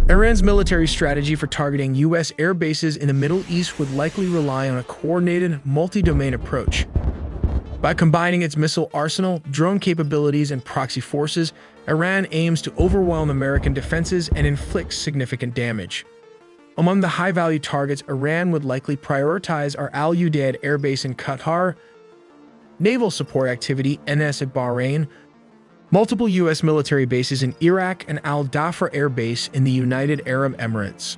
Iran's military strategy for targeting U.S. air bases in the Middle East would likely rely on a coordinated, multi-domain approach. By combining its missile arsenal, drone capabilities, and proxy forces, Iran aims to overwhelm American defenses and inflict significant damage. Among the high-value targets, Iran would likely prioritize are Al Udeid Air Base in Qatar, naval support activity NS at Bahrain, multiple U.S. military bases in Iraq, and Al Dhafra Air Base in the United Arab Emirates.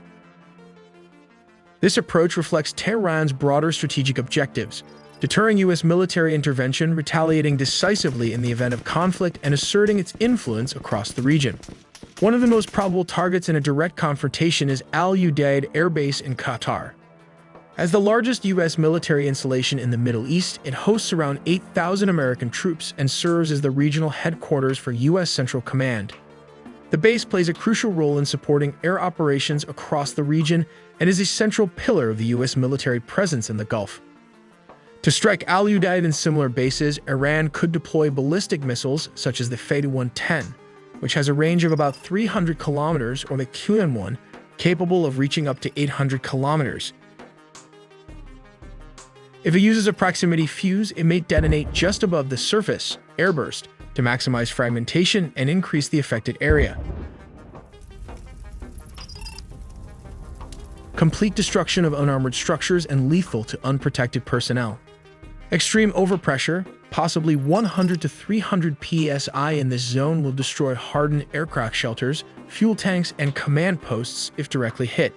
This approach reflects Tehran's broader strategic objectives: deterring U.S. military intervention, retaliating decisively in the event of conflict, and asserting its influence across the region. One of the most probable targets in a direct confrontation is Al Udeid Air Base in Qatar. As the largest U.S. military installation in the Middle East, it hosts around 8,000 American troops and serves as the regional headquarters for U.S. Central Command. The base plays a crucial role in supporting air operations across the region and is a central pillar of the U.S. military presence in the Gulf. To strike Al Udeid and similar bases, Iran could deploy ballistic missiles such as the P21, which has a range of about 300 kilometers, or the Q1, capable of reaching up to 800 kilometers. If it uses a proximity fuse, it may detonate just above the surface, airburst, to maximize fragmentation and increase the affected area. Complete destruction of unarmored structures and lethal to unprotected personnel. Extreme overpressure, possibly 100 to 300 psi in this zone, will destroy hardened aircraft shelters, fuel tanks, and command posts if directly hit.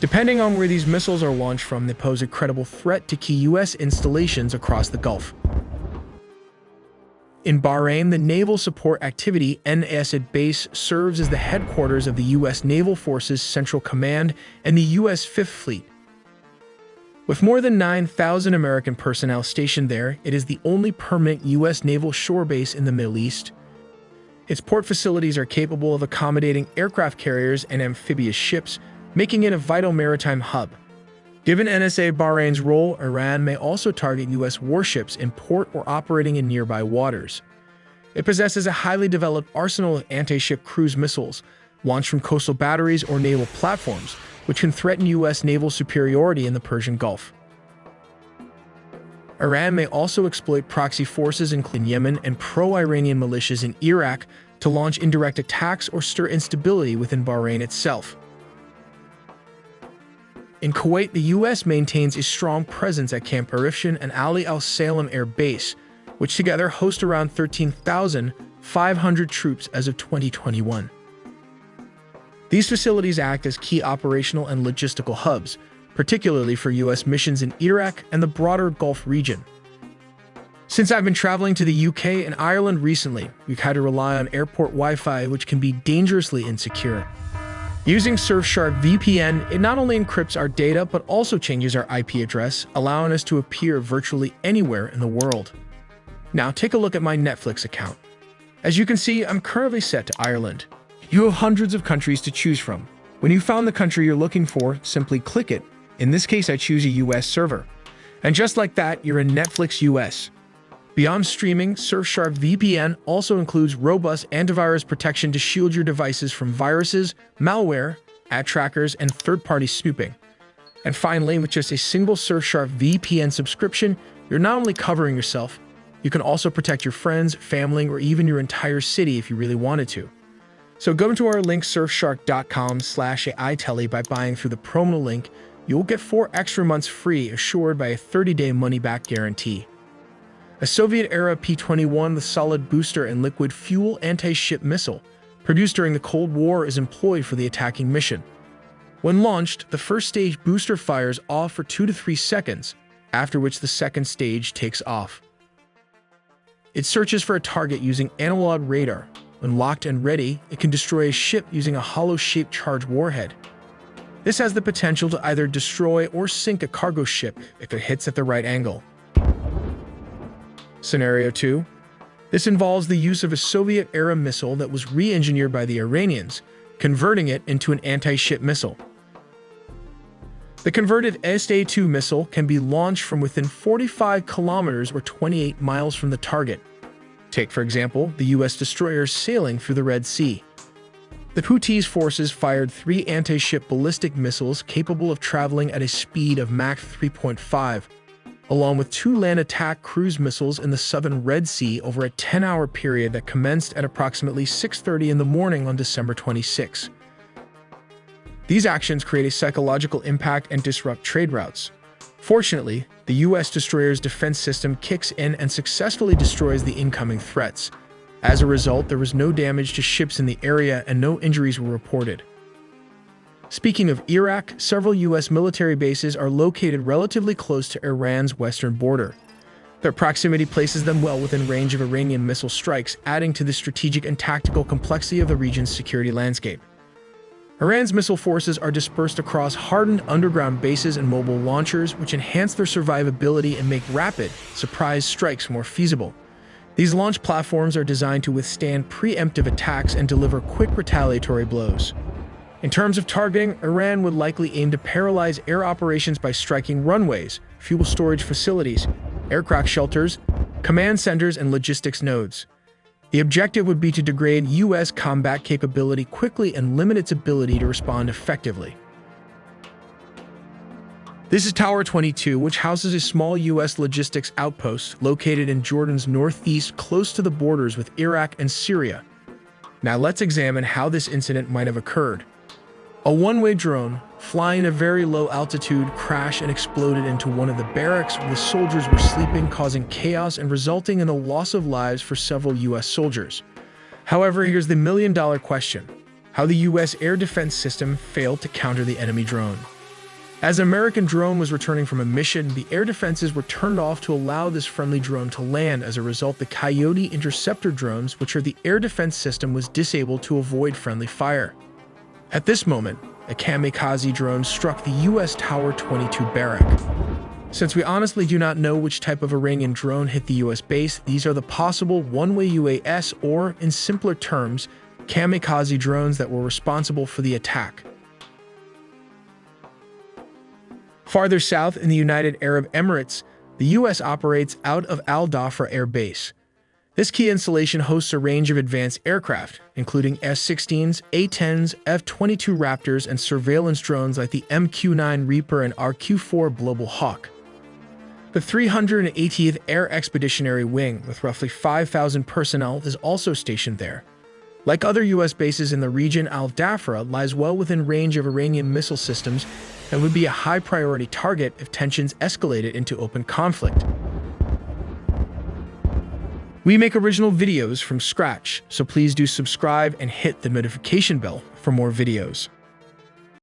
Depending on where these missiles are launched from, they pose a credible threat to key U.S. installations across the Gulf. In Bahrain, the Naval Support Activity NS at Base serves as the headquarters of the U.S. Naval Forces Central Command and the U.S. Fifth Fleet. With more than 9,000 American personnel stationed there, it is the only permanent U.S. naval shore base in the Middle East. Its port facilities are capable of accommodating aircraft carriers and amphibious ships, making it a vital maritime hub. Given NSA Bahrain's role, Iran may also target U.S. warships in port or operating in nearby waters. It possesses a highly developed arsenal of anti-ship cruise missiles, launched from coastal batteries or naval platforms, which can threaten U.S. naval superiority in the Persian Gulf. Iran may also exploit proxy forces in Yemen and pro-Iranian militias in Iraq to launch indirect attacks or stir instability within Bahrain itself. In Kuwait, the U.S. maintains a strong presence at Camp Arifshan and Ali al-Salem Air Base, which together host around 13,500 troops as of 2021. These facilities act as key operational and logistical hubs, particularly for U.S. missions in Iraq and the broader Gulf region. Since I've been traveling to the UK and Ireland recently, we've had to rely on airport Wi-Fi, which can be dangerously insecure. Using Surfshark VPN, it not only encrypts our data, but also changes our IP address, allowing us to appear virtually anywhere in the world. Now take a look at my Netflix account. As you can see, I'm currently set to Ireland. You have hundreds of countries to choose from. When you found the country you're looking for, simply click it. In this case, I choose a US server. And just like that, you're in Netflix US. Beyond streaming, Surfshark VPN also includes robust antivirus protection to shield your devices from viruses, malware, ad trackers, and third-party snooping. And finally, with just a single Surfshark VPN subscription, you're not only covering yourself, you can also protect your friends, family, or even your entire city if you really wanted to. So go to our link surfshark.com/AITELI by buying through the promo link. You'll get 4 extra months free, assured by a 30-day money-back guarantee. A Soviet-era P21 with solid booster and liquid fuel anti-ship missile, produced during the Cold War, is employed for the attacking mission. When launched, the first stage booster fires off for 2 to 3 seconds, after which the second stage takes off. It searches for a target using analog radar. When locked and ready, it can destroy a ship using a hollow-shaped charge warhead. This has the potential to either destroy or sink a cargo ship if it hits at the right angle. Scenario 2. This involves the use of a Soviet-era missile that was re-engineered by the Iranians, converting it into an anti-ship missile. The converted SA2 missile can be launched from within 45 kilometers or 28 miles from the target. Take, for example, the U.S. destroyers sailing through the Red Sea. The Houthis' forces fired 3 anti-ship ballistic missiles capable of traveling at a speed of Mach 3.5, along with 2 land attack cruise missiles in the southern Red Sea over a 10-hour period that commenced at approximately 6:30 in the morning on December 26. These actions create a psychological impact and disrupt trade routes. Fortunately, the U.S. destroyer's defense system kicks in and successfully destroys the incoming threats. As a result, there was no damage to ships in the area and no injuries were reported. Speaking of Iraq, several U.S. military bases are located relatively close to Iran's western border. Their proximity places them well within range of Iranian missile strikes, adding to the strategic and tactical complexity of the region's security landscape. Iran's missile forces are dispersed across hardened underground bases and mobile launchers, which enhance their survivability and make rapid, surprise strikes more feasible. These launch platforms are designed to withstand preemptive attacks and deliver quick retaliatory blows. In terms of targeting, Iran would likely aim to paralyze air operations by striking runways, fuel storage facilities, aircraft shelters, command centers, and logistics nodes. The objective would be to degrade U.S. combat capability quickly and limit its ability to respond effectively. This is Tower 22, which houses a small U.S. logistics outpost located in Jordan's northeast close to the borders with Iraq and Syria. Now let's examine how this incident might have occurred. A one-way drone, flying at a very low altitude, crashed and exploded into one of the barracks where the soldiers were sleeping, causing chaos and resulting in the loss of lives for several U.S. soldiers. However, here's the million-dollar question: how the U.S. air defense system failed to counter the enemy drone. As an American drone was returning from a mission, the air defenses were turned off to allow this friendly drone to land. As a result, the Coyote interceptor drones, which are the air defense system, was disabled to avoid friendly fire. At this moment, a kamikaze drone struck the U.S. Tower 22 barrack. Since we honestly do not know which type of Iranian drone hit the U.S. base, these are the possible one-way UAS, or, in simpler terms, kamikaze drones that were responsible for the attack. Farther south in the United Arab Emirates, the U.S. operates out of Dhafra Air Base. This key installation hosts a range of advanced aircraft, including S-16s, A-10s, F-22 Raptors, and surveillance drones like the MQ-9 Reaper and RQ-4 Global Hawk. The 380th Air Expeditionary Wing, with roughly 5,000 personnel, is also stationed there. Like other U.S. bases in the region, Dhafra lies well within range of Iranian missile systems and would be a high-priority target if tensions escalated into open conflict. We make original videos from scratch, so please do subscribe and hit the notification bell for more videos.